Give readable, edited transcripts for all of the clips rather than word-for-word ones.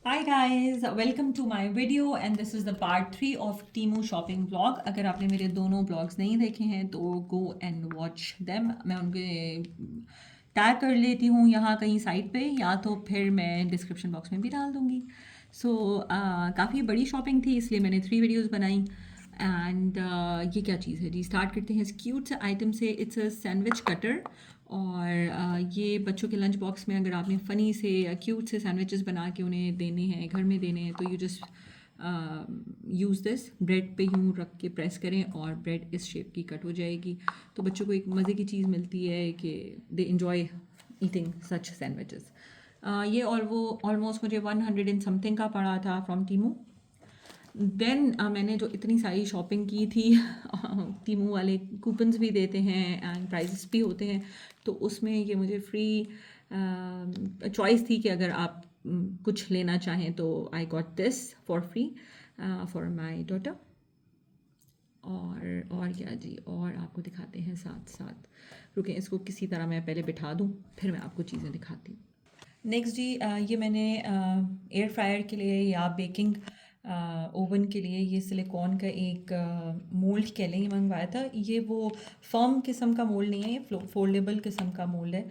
Hi guys, welcome to my video and this is the part 3 of Temu shopping vlog. अगर आपने मेरे दोनों vlogs नहीं देखे हैं तो go and watch them. मैं उनके टैग कर लेती हूँ यहाँ कहीं साइट पे या तो फिर मैं डिस्क्रिप्शन बॉक्स में भी डाल दूँगी. सो काफ़ी बड़ी शॉपिंग थी इसलिए मैंने 3 वीडियोज़ बनाई. एंड ये क्या चीज़ है जी. स्टार्ट करते हैं इस क्यूट से आइटम से. इट्स अ सैंडविच कटर और ये बच्चों के लंच बॉक्स में अगर आपने फ़नी से क्यूट से सैंडविचेस बना के उन्हें देने हैं, घर में देने हैं, तो you just use this. Bread पे यूँ रख के प्रेस करें और ब्रेड इस शेप की कट हो जाएगी. तो बच्चों को एक मज़े की चीज़ मिलती है कि they enjoy eating such sandwiches. ये और वो ऑलमोस्ट मुझे 100 एंड समथिंग का पड़ा था फ्रॉम टीमू. देन मैंने जो इतनी सारी शॉपिंग की थी टीमू वाले कूपन्स भी देते हैं एंड प्राइजेस भी होते हैं, तो उसमें ये मुझे फ्री चॉइस थी कि अगर आप कुछ लेना चाहें तो I got this for free for my daughter. और क्या जी, और आपको दिखाते हैं साथ साथ. रुकें, इसको किसी तरह मैं पहले बिठा दूँ फिर मैं आपको चीज़ें दिखाती हूँ. नेक्स्ट जी, ये मैंने एयर फ्रायर के लिए या बेकिंग ओवन के लिए ये सिलिकॉन का एक मोल्ड कह लें मंगवाया था. ये वो फर्म किस्म का मोल्ड नहीं है, ये फोल्डेबल किस्म का मोल्ड है.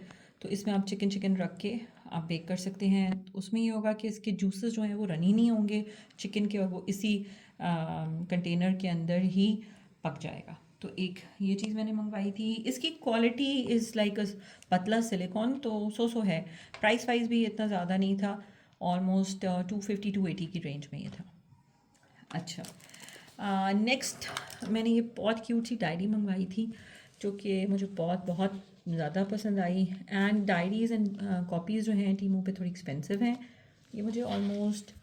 तो इसमें आप चिकन रख के आप बेक कर सकते हैं. तो उसमें ये होगा कि इसके जूसेस जो हैं वो रनी नहीं होंगे चिकन के, और वो इसी कंटेनर के अंदर ही पक जाएगा. तो एक ये चीज़ मैंने मंगवाई थी. इसकी क्वालिटी इज़ लाइक अ पतला सिलिकॉन, तो सो है. प्राइस वाइज भी इतना ज़्यादा नहीं था. ऑलमोस्ट 250-280 की रेंज में ये था. अच्छा, नेक्स्ट मैंने ये बहुत क्यूट सी डायरी मंगवाई थी जो कि मुझे बहुत बहुत ज़्यादा पसंद आई. एंड डायरीज़ एंड कॉपीज़ जो हैं टीमू पे थोड़ी एक्सपेंसिव हैं. ये मुझे ऑलमोस्ट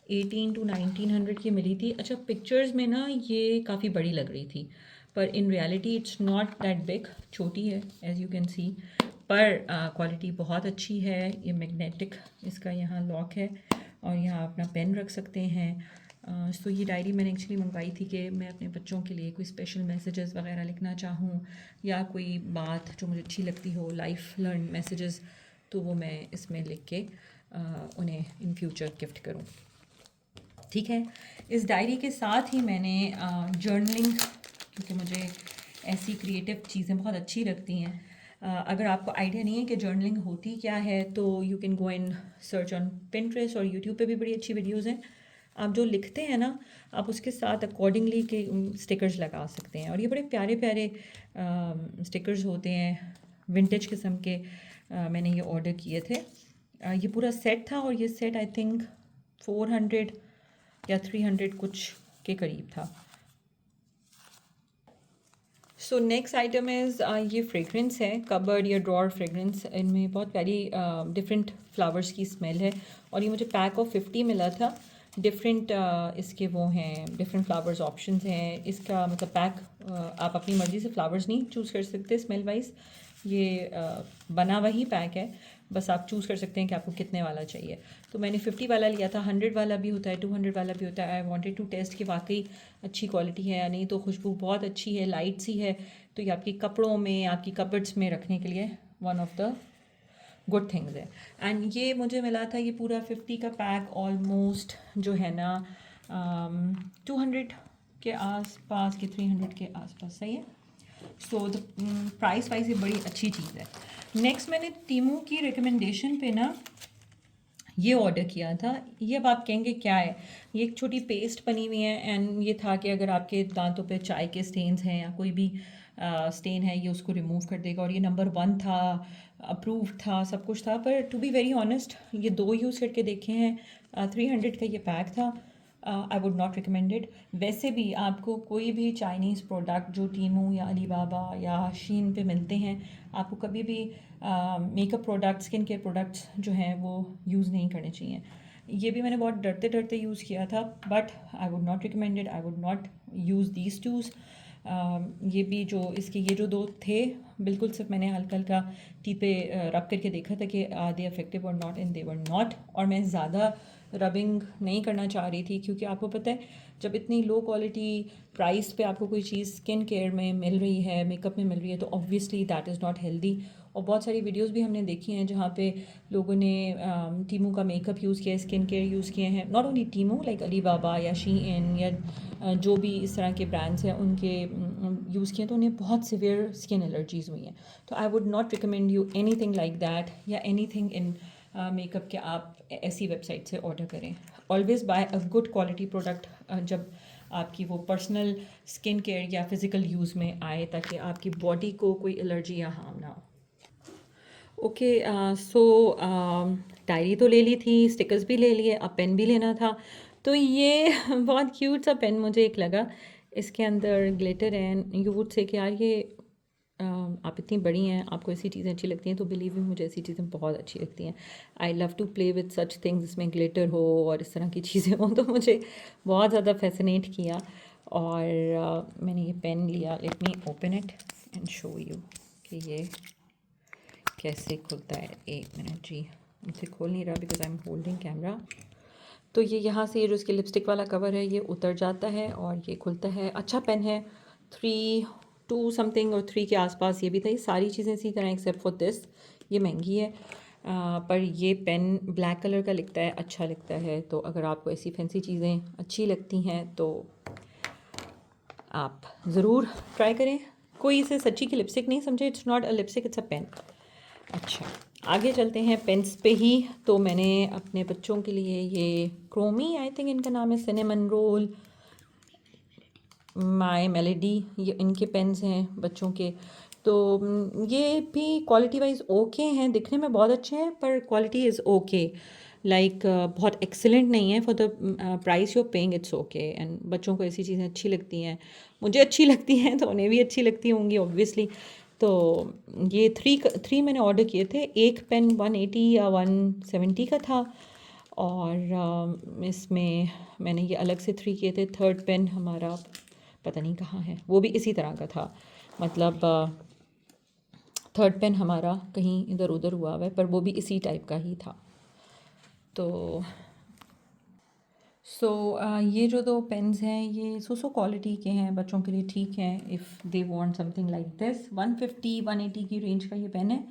1800-1900 की मिली थी. अच्छा, पिक्चर्स में ना ये काफ़ी बड़ी लग रही थी, पर in reality it's not that big. छोटी है एज यू कैन सी, पर क्वालिटी बहुत अच्छी है. ये मैग्नेटिक इसका यहाँ लॉक है और यहाँ अपना पेन रख सकते हैं. सो ये डायरी मैंने एक्चुअली मंगवाई थी कि मैं अपने बच्चों के लिए कोई स्पेशल मैसेजेस वगैरह लिखना चाहूँ या कोई बात जो मुझे अच्छी लगती हो, लाइफ लर्न मैसेजेस, तो वो मैं इसमें लिख के उन्हें इन फ्यूचर गिफ्ट करूँ. ठीक है. इस डायरी के साथ ही मैंने जर्नलिंग, क्योंकि मुझे ऐसी क्रिएटिव चीज़ें बहुत अच्छी लगती हैं. अगर आपको आइडिया नहीं है कि जर्नलिंग होती क्या है तो you can go and search on Pinterest, और यूट्यूब पे भी बड़ी अच्छी वीडियोज़ हैं. आप जो लिखते हैं ना, आप उसके साथ अकॉर्डिंगली के स्टिकर्स लगा सकते हैं. और ये बड़े प्यारे प्यारे स्टिकर्स होते हैं, विंटेज किस्म के. मैंने ये ऑर्डर किए थे. ये पूरा सेट था और ये सेट आई थिंक 400 या 300 कुछ के करीब था. सो नेक्स्ट आइटम इज़ ये फ्रेगरेंस है, कबर्ड या ड्रॉर फ्रेगरेंस. इनमें बहुत प्यारी डिफरेंट फ्लावर्स की स्मेल है और ये मुझे पैक ऑफ 50 मिला था. डिफरेंट इसके वो हैं, डिफरेंट फ्लावर्स ऑप्शंस हैं. इसका मतलब पैक आप अपनी मर्ज़ी से फ्लावर्स नहीं चूज़ कर सकते स्मेल वाइज. ये बना वही पैक है, बस आप चूज़ कर सकते हैं कि आपको कितने वाला चाहिए. तो मैंने 50 वाला लिया था. 100 वाला भी होता है, 200 वाला भी होता है. आई वांटेड टू टेस्ट कि वाकई अच्छी क्वालिटी है या नहीं. तो खुशबू बहुत अच्छी है, लाइट सी है, तो ये आपके कपड़ों में, आपकी कपड्स में रखने के लिए one of the good things है. एंड ये मुझे मिला था, ये पूरा 50 का पैक ऑलमोस्ट जो है ना 200 के आसपास के 300 के आसपास. सही है. सो द प्राइस वाइज ये बड़ी अच्छी चीज़ है. नेक्स्ट मैंने टीमू की रिकमेंडेशन पे ना ये ऑर्डर किया था. ये अब आप कहेंगे क्या है. ये एक छोटी पेस्ट बनी हुई है एंड ये था कि अगर आपके दांतों पे चाय के स्टेन्स हैं या कोई भी स्टेन है, ये उसको रिमूव कर देगा. और ये नंबर 1 था, अप्रूव था, सब कुछ था. पर टू बी वेरी ऑनेस्ट, ये 2 यूज़ करके देखे हैं. 300 का ये पैक था. आई वुड नॉट रिकमेंडेड. वैसे भी आपको कोई भी चाइनीज़ प्रोडक्ट जो टीमू या अलीबाबा या शीन पे मिलते हैं, आपको कभी भी makeup products, skin care products जो हैं वो यूज़ नहीं करने चाहिए. ये भी मैंने बहुत डरते डरते यूज़ किया था, but I would not recommended. I would not use these twos. ये भी जो इसके ये जो 2 थे बिल्कुल सिर्फ मैंने हल्का हल्का टी पे रब करके देखा था कि आर दे इफेक्टिव और not, and they were not. और मैं ज़्यादा रबिंग नहीं करना चाह रही थी, क्योंकि आपको पता है जब इतनी लो क्वालिटी प्राइस पे आपको कोई चीज़ स्किन केयर में मिल रही है, मेकअप में मिल रही है, तो obviously that is not healthy. और बहुत सारी वीडियोस भी हमने देखी हैं जहाँ पे लोगों ने टीमू का मेकअप यूज़ किया है, स्किन केयर यूज़ किए हैं। नॉट ओनली टीमू, लाइक अली बाबा या शीइन या जो भी इस तरह के ब्रांड्स हैं उनके यूज़ किए, तो उन्हें बहुत सिवियर स्किन एलर्जीज़ हुई हैं। तो I would not recommend you anything like that, या एनी थिंग इन मेकअप के आप ऐसी वेबसाइट से ऑर्डर करें। Always buy a good quality product जब आपकी वो पर्सनल स्किन केयर या फिज़िकल यूज़ में आए, ताकि आपकी बॉडी को कोई एलर्जी या हार्म ना हो। ओके, सो डायरी तो ले ली थी, स्टिकर्स भी ले लिए, अब पेन भी लेना था। तो ये बहुत क्यूट सा पेन मुझे एक लगा, इसके अंदर ग्लिटर है। यू वुड से कि यार ये आप इतनी बड़ी हैं, आपको ऐसी चीज़ें अच्छी लगती हैं, तो बिलीव मी मुझे ऐसी चीज़ें बहुत अच्छी लगती हैं। I love to play with such things जिसमें ग्लिटर हो और इस तरह की चीज़ें हों, तो मुझे बहुत ज़्यादा फैसिनेट किया। और मैंने ये पेन लिया। Let me open it and show you कि ये कैसे खुलता है। एक मिनट जी, मुझसे खोल नहीं रहा because I am holding camera. तो ये यहाँ से जो इसके लिपस्टिक वाला कवर है ये उतर जाता है और ये खुलता है। अच्छा पेन है, 3 2 समथिंग और 3 के आसपास ये भी था। ये सारी चीज़ें इसी तरह एक्सेप्ट फॉर दिस, ये महंगी है। पर ये पेन ब्लैक कलर का लिखता है, अच्छा लगता है। तो अगर आपको ऐसी फैंसी चीज़ें अच्छी लगती हैं तो आप ज़रूर ट्राई करें। कोई इसे सच्ची की लिपस्टिक नहीं समझे, it's not a lipstick, it's a pen. अच्छा, आगे चलते हैं पेन्स पे ही। तो मैंने अपने बच्चों के लिए ये क्रोमी, आई थिंक इनका नाम है, सिनेमन रोल, माय मेलेडी, ये इनके पेन्स हैं बच्चों के। तो ये भी क्वालिटी वाइज ओके हैं, दिखने में बहुत अच्छे हैं, पर क्वालिटी इज़ ओके, लाइक बहुत एक्सेलेंट नहीं है। For the price you are paying it's okay. And बच्चों को ऐसी चीज़ें अच्छी लगती हैं, मुझे अच्छी लगती हैं, तो उन्हें भी अच्छी लगती होंगी ऑब्वियसली। तो ये 3 मैंने ऑर्डर किए थे। एक पेन 180 या 170 का था, और इसमें मैंने ये अलग से 3 किए थे। थर्ड पेन हमारा पता नहीं कहाँ है, वो भी इसी तरह का था। मतलब थर्ड पेन हमारा कहीं इधर उधर हुआ हुआ है, पर वो भी इसी टाइप का ही था। तो ये जो 2 पेन्स हैं ये सो क्वालिटी के हैं, बच्चों के लिए ठीक हैं if they want something like this. 150 180 की रेंज का ये पेन है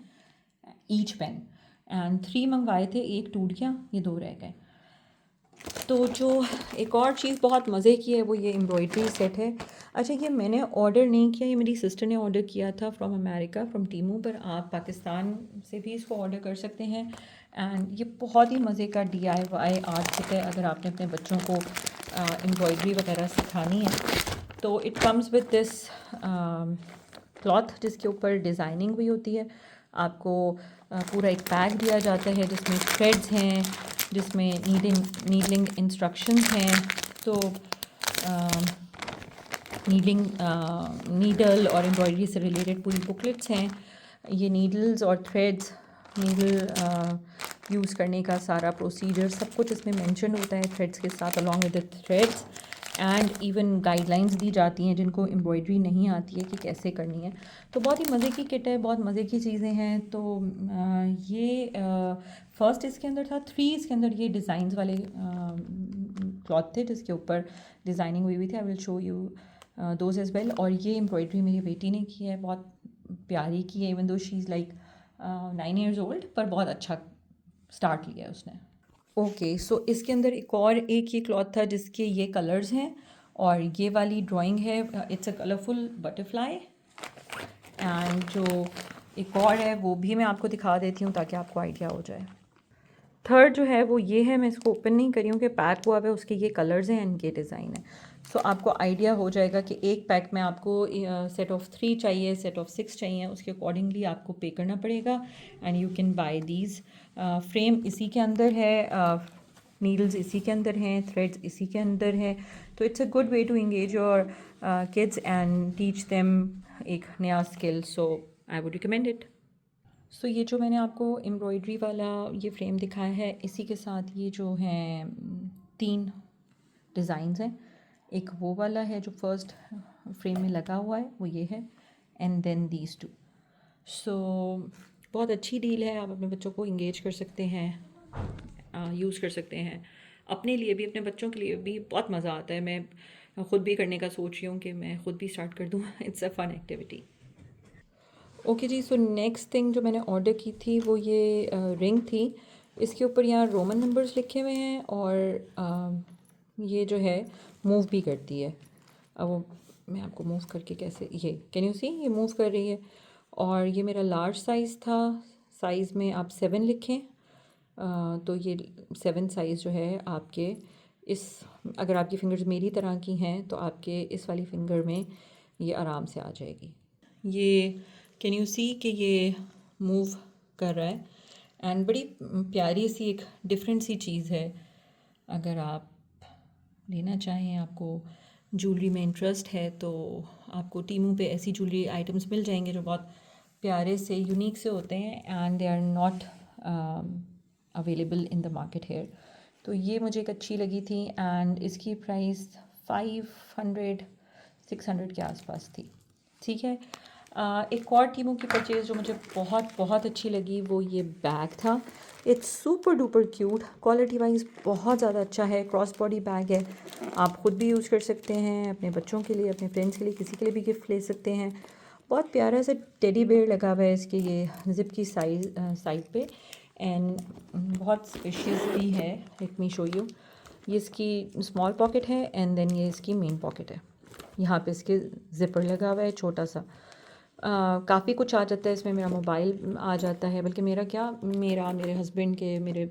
ईच पेन। एंड 3 मंगवाए थे, एक टूट गया, ये 2 रह गए। तो जो एक और चीज़ बहुत मज़े की है वो ये एम्ब्रॉयडरी सेट है। अच्छा, ये मैंने ऑर्डर नहीं किया, ये मेरी सिस्टर ने ऑर्डर किया था फ्रॉम अमेरिका, फ्रॉम टीमू, पर आप पाकिस्तान से भी इसको ऑर्डर कर सकते हैं। एंड ये बहुत ही मज़े का DIY आर्ट सेट है अगर आपने अपने बच्चों को एम्ब्रॉयडरी वगैरह सिखानी है। तो it comes with this cloth जिसके ऊपर डिज़ाइनिंग हुई होती है। आपको पूरा एक पैक दिया जाता है जिसमें थ्रेड्स हैं, जिसमें नीडलिंग इंस्ट्रक्शंस हैं। तो नीडल और एम्ब्रॉयडरी से रिलेटेड पूरी बुकलेट्स हैं। ये नीडल्स और थ्रेड्स, नीडल यूज़ करने का सारा प्रोसीजर सब कुछ इसमें मेंशन होता है थ्रेड्स के साथ, along with the threads. And even guidelines दी जाती हैं जिनको एम्ब्रॉयडरी नहीं आती है कि कैसे करनी है। तो बहुत ही मज़े की किट है, बहुत मज़े की चीज़ें हैं। तो ये फर्स्ट इसके अंदर था, 3 इसके अंदर ये डिज़ाइंस वाले क्लॉथ थे जिसके ऊपर डिज़ाइनिंग हुई थी। I will show you those as well. और ये एम्ब्रॉयडरी मेरी बेटी ने की है, बहुत प्यारी की है, even though she is like 9 years old, पर बहुत अच्छा स्टार्ट लिया है उसने। ओके, सो इसके अंदर एक और एक ये क्लॉथ था जिसके ये कलर्स हैं, और ये वाली ड्राइंग है, it's a colourful butterfly. And जो एक और है वो भी मैं आपको दिखा देती हूँ ताकि आपको आइडिया हो जाए। थर्ड जो है वो ये है, मैं इसको ओपन नहीं करी हूँ कि पैक हुआ है, उसके ये कलर्स हैं एंड ये डिज़ाइन है। सो आपको आइडिया हो जाएगा कि एक पैक में आपको सेट ऑफ 3 चाहिए, सेट ऑफ 6 चाहिए, उसके अकॉर्डिंगली आपको पे करना पड़ेगा। And you can buy these. Frame इसी के अंदर है, नीडल्स इसी के अंदर हैं, थ्रेड्स इसी के अंदर हैं। तो it's a good way to engage your kids and teach them एक नया skill. So I would recommend it. सो ये जो मैंने आपको एम्ब्रॉयडरी वाला ये फ्रेम दिखाया है, इसी के साथ ये जो हैं 3 डिज़ाइंस हैं। एक वो वाला है जो फर्स्ट फ्रेम में लगा हुआ है, वो ये है, एंड देन दीज 2। सो बहुत अच्छी डील है, आप अपने बच्चों को इंगेज कर सकते हैं, यूज़ कर सकते हैं। अपने लिए भी, अपने बच्चों के लिए भी बहुत मज़ा आता है। मैं ख़ुद भी करने का सोच रही हूँ कि मैं ख़ुद भी स्टार्ट कर दूँ। It's a fun activity. Okay जी, सो नेक्स्ट थिंग जो मैंने ऑर्डर की थी वो ये रिंग थी। इसके ऊपर यहाँ रोमन नंबर्स लिखे हुए हैं और ये जो है मूव भी करती है। अब वो मैं आपको मूव करके कैसे, ये कैन यू सी, ये मूव कर रही है। और ये मेरा लार्ज साइज़ था, साइज़ में आप 7 लिखें। तो ये 7 साइज़ जो है आपके इस, अगर आपकी फ़िंगर्स मेरी तरह की हैं तो आपके इस वाली फ़िंगर में ये आराम से आ जाएगी। ये कैन यू सी कि ये मूव कर रहा है एंड बड़ी प्यारी सी एक डिफरेंट सी चीज़ है। अगर आप लेना चाहें, आपको ज्वेलरी में इंटरेस्ट है, तो आपको टीमू पे ऐसी ज्वेलरी आइटम्स मिल जाएंगे जो बहुत प्यारे से यूनिक से होते हैं and they are not available in the market here. तो ये मुझे एक अच्छी लगी थी एंड इसकी प्राइस 500-600 के आसपास थी। ठीक है। एक और टीमू की परचेज़ जो मुझे बहुत बहुत अच्छी लगी वो ये बैग था। It's super duper cute, quality wise बहुत ज़्यादा अच्छा है, क्रॉस बॉडी बैग है। आप ख़ुद भी यूज़ कर सकते हैं, अपने बच्चों के लिए, अपने फ्रेंड्स के लिए, किसी के लिए भी गिफ्ट ले सकते हैं। बहुत प्यारा सा टेडी बेयर लगा हुआ है इसके ये ज़िप की साइड पे एंड बहुत स्पेशियस भी है। Let me show you. ये इसकी स्मॉल पॉकेट है एंड देन ये इसकी मेन पॉकेट है। यहाँ पे इसके ज़िपर लगा हुआ है छोटा सा। काफ़ी कुछ आ जाता है इसमें, मेरा मोबाइल आ जाता है, बल्कि मेरा क्या, मेरे हस्बैंड के, मेरे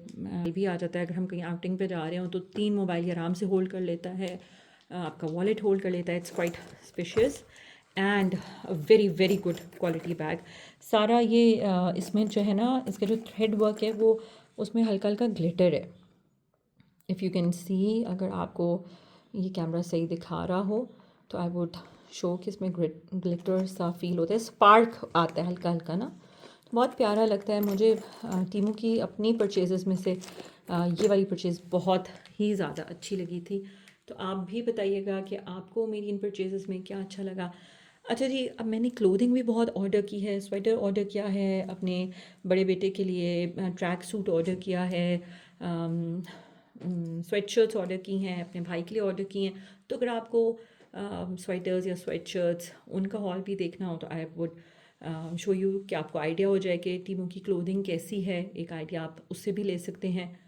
भी आ जाता है। अगर हम कहीं आउटिंग पे जा रहे हो तो 3 मोबाइल ये आराम से होल्ड कर लेता है, आपका वॉलेट होल्ड कर लेता है। It's quite spacious and very very good quality bag. सारा ये इसमें जो है ना, इसका जो थ्रेड वर्क है वो उसमें हल्का हल्का ग्लिटर है। इफ़ यू कैन सी, अगर आपको ये कैमरा सही दिखा रहा हो तो आई वुड शो कि इसमें ग्लिटर सा फील होता है, स्पार्क आता है हल्का हल्का ना, बहुत प्यारा लगता है मुझे। टीमू की अपनी परचेज़ में से ये वाली परचेज़ बहुत ही ज़्यादा अच्छी लगी थी। तो आप भी बताइएगा कि आपको मेरी इन परचेज़ में क्या अच्छा लगा। अच्छा जी, अब मैंने क्लोथिंग भी बहुत ऑर्डर की है। स्वेटर ऑर्डर किया है अपने बड़े बेटे के लिए, ट्रैक सूट ऑर्डर किया है, स्वेट शर्ट्स ऑर्डर की हैं, अपने भाई के लिए ऑर्डर की हैं। तो अगर आपको स्वेटर्स या स्वेट शर्ट्स उनका हॉल भी देखना हो तो आई वुड शो यू, कि आपको आइडिया हो जाए कि टीमू की क्लोथिंग कैसी है, एक आइडिया आप उससे भी ले सकते हैं।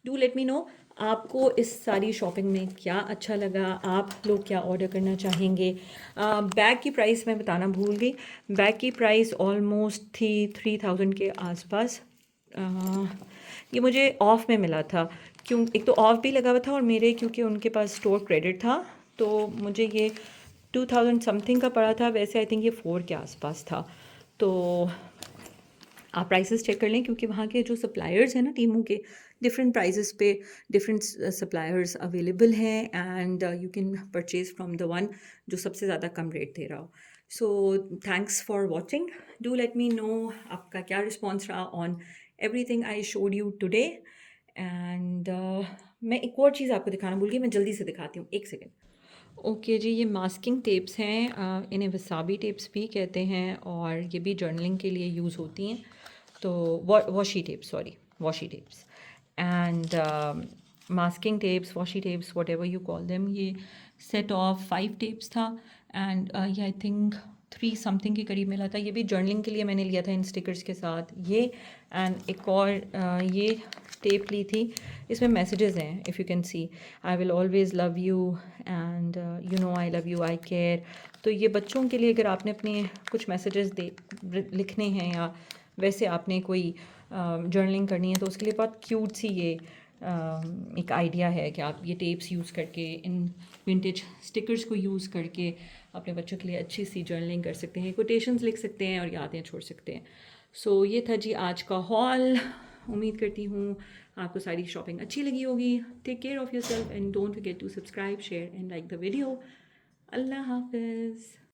डू लेट मी नो आपको इस सारी शॉपिंग में क्या अच्छा लगा, आप लोग क्या ऑर्डर करना चाहेंगे। बैग की प्राइस मैं बताना भूल गई। बैग की प्राइस ऑलमोस्ट थी 3000 के आसपास। ये मुझे ऑफ़ में मिला था, क्यों, एक तो ऑफ़ भी लगा हुआ था और मेरे क्योंकि उनके पास स्टोर क्रेडिट था तो मुझे ये 2000 समथिंग का पड़ा था। वैसे आई थिंक ये 4 के आसपास था। तो आप प्राइसेस चेक कर लें, क्योंकि वहाँ के जो सप्लायर्स हैं ना टीमू के, डिफरेंट प्राइसेस पे डिफरेंट सप्लायर्स अवेलेबल हैं and you can purchase from the one जो सबसे ज़्यादा कम रेट दे रहा हो। So thanks for watching. Do let me know आपका क्या रिस्पॉन्स रहा on everything I showed you today. And मैं एक और चीज़ आपको दिखाना भूल गई, मैं जल्दी से दिखाती हूँ, एक सेकेंड। ओके जी, ये मास्किंग टेप्स हैं, इन्हें वसाबी टेप्स भी कहते हैं और ये भी जर्नलिंग के लिए यूज़ होती हैं। तो washi tapes, sorry, washi tapes and masking tapes, washi tapes, what ever you call them. ये सेट ऑफ 5 टेप्स था एंड ये आई थिंक 3 समथिंग के करीब मिला था। ये भी जर्नलिंग के लिए मैंने लिया था इन स्टिकर्स के साथ ये। एंड एक और ये टेप ली थी, इसमें मैसेजेस हैं, if you can see, I will always love you and you know I love you, I care. तो ये बच्चों के लिए अगर आपने अपने कुछ मैसेजेस लिखने हैं या वैसे आपने कोई जर्नलिंग करनी है तो उसके लिए बहुत क्यूट सी ये एक आइडिया है कि आप ये टेप्स यूज़ करके, इन विंटेज स्टिकर्स को यूज़ करके अपने बच्चों के लिए अच्छी सी जर्नलिंग कर सकते हैं, कोटेशंस लिख सकते हैं और यादें छोड़ सकते हैं। सो ये था जी आज का हॉल। उम्मीद करती हूँ आपको सारी शॉपिंग अच्छी लगी होगी। Take care of yourself and don't forget to subscribe, share and like the video. अल्लाह हाफिज़।